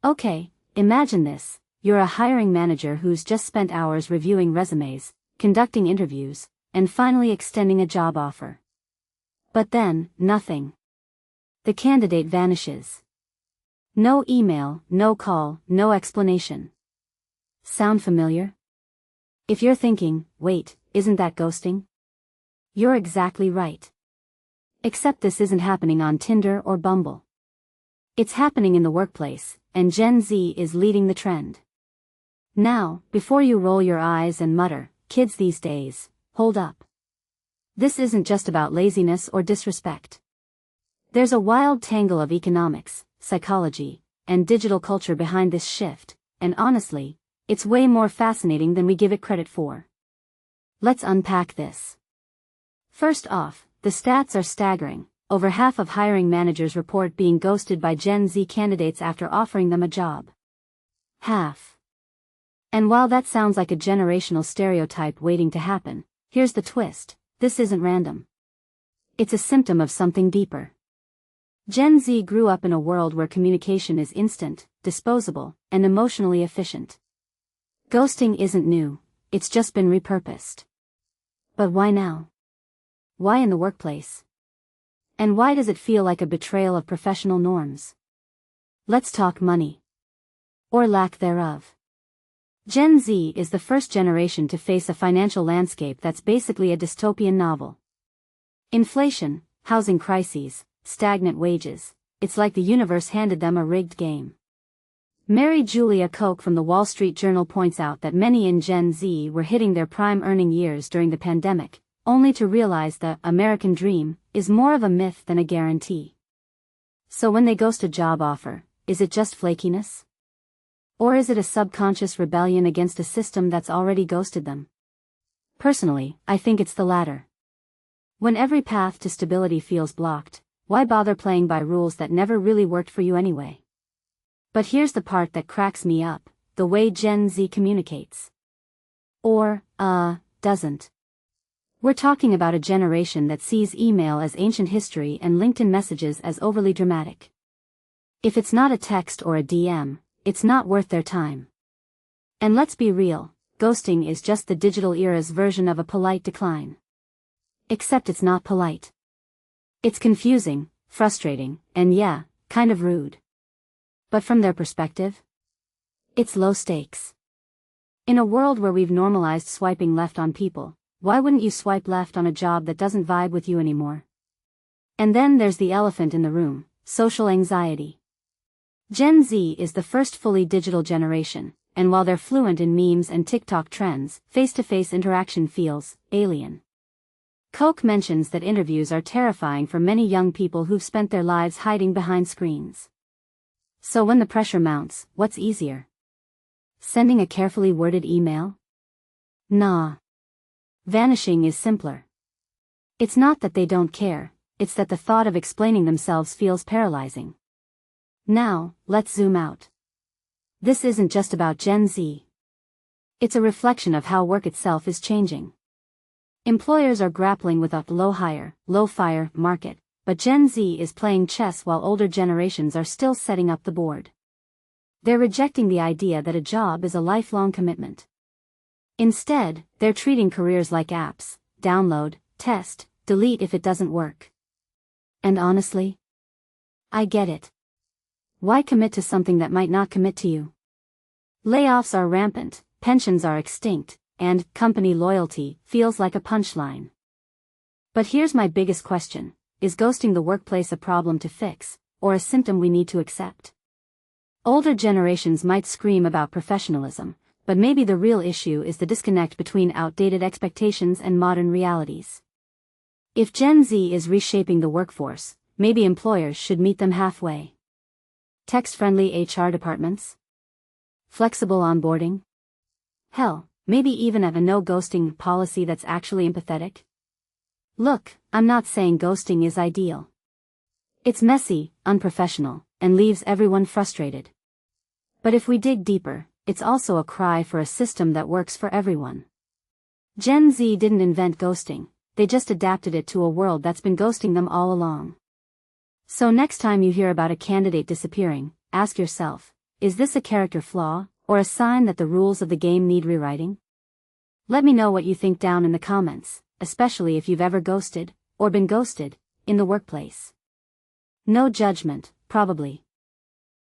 Okay, imagine this. You're a hiring manager who's just spent hours reviewing resumes, conducting interviews, and finally extending a job offer. But then, nothing. The candidate vanishes. No email, no call, no explanation. Sound familiar? If you're thinking, wait, isn't that ghosting? You're exactly right. Except this isn't happening on Tinder or Bumble. It's happening in the workplace, and Gen Z is leading the trend. Now, before you roll your eyes and mutter, kids these days, hold up. This isn't just about laziness or disrespect. There's a wild tangle of economics, psychology, and digital culture behind this shift, and honestly, it's way more fascinating than we give it credit for. Let's unpack this. First off, the stats are staggering. Over half of hiring managers report being ghosted by Gen Z candidates after offering them a job. Half. And while that sounds like a generational stereotype waiting to happen, here's the twist: this isn't random. It's a symptom of something deeper. Gen Z grew up in a world where communication is instant, disposable, and emotionally efficient. Ghosting isn't new, it's just been repurposed. But why now? Why in the workplace? And why does it feel like a betrayal of professional norms? Let's talk money. Or lack thereof. Gen Z is the first generation to face a financial landscape that's basically a dystopian novel. Inflation, housing crises, stagnant wages, it's like the universe handed them a rigged game. Mary Julia Koch from the Wall Street Journal points out that many in Gen Z were hitting their prime earning years during the pandemic, only to realize the American dream is more of a myth than a guarantee. So when they ghost a job offer, is it just flakiness? Or is it a subconscious rebellion against a system that's already ghosted them? Personally, I think it's the latter. When every path to stability feels blocked, why bother playing by rules that never really worked for you anyway? But here's the part that cracks me up: the way Gen Z communicates. Or, doesn't. We're talking about a generation that sees email as ancient history and LinkedIn messages as overly dramatic. If it's not a text or a DM, it's not worth their time. And let's be real, ghosting is just the digital era's version of a polite decline. Except it's not polite. It's confusing, frustrating, and yeah, kind of rude. But from their perspective, it's low stakes. In a world where we've normalized swiping left on people, why wouldn't you swipe left on a job that doesn't vibe with you anymore? And then there's the elephant in the room: social anxiety. Gen Z is the first fully digital generation, and while they're fluent in memes and TikTok trends, face-to-face interaction feels alien. Koch mentions that interviews are terrifying for many young people who've spent their lives hiding behind screens. So when the pressure mounts, what's easier? Sending a carefully worded email? Nah. Vanishing is simpler. It's not that they don't care, it's that the thought of explaining themselves feels paralyzing. Now, let's zoom out. This isn't just about Gen Z. It's a reflection of how work itself is changing. Employers are grappling with a low-hire, low-fire market, but Gen Z is playing chess while older generations are still setting up the board. They're rejecting the idea that a job is a lifelong commitment. Instead, they're treating careers like apps: download, test, delete if it doesn't work. And honestly, I get it. Why commit to something that might not commit to you? Layoffs are rampant, pensions are extinct, and company loyalty feels like a punchline. But here's my biggest question: is ghosting the workplace a problem to fix, or a symptom we need to accept? Older generations might scream about professionalism, but maybe the real issue is the disconnect between outdated expectations and modern realities. If Gen Z is reshaping the workforce, maybe employers should meet them halfway. Text-friendly HR departments? Flexible onboarding? Hell, maybe even a no-ghosting policy that's actually empathetic? Look, I'm not saying ghosting is ideal. It's messy, unprofessional, and leaves everyone frustrated. But if we dig deeper, it's also a cry for a system that works for everyone. Gen Z didn't invent ghosting, they just adapted it to a world that's been ghosting them all along. So next time you hear about a candidate disappearing, ask yourself, Is this a character flaw, or a sign that the rules of the game need rewriting? Let me know what you think down in the comments, especially if you've ever ghosted, or been ghosted, in the workplace. No judgment, probably.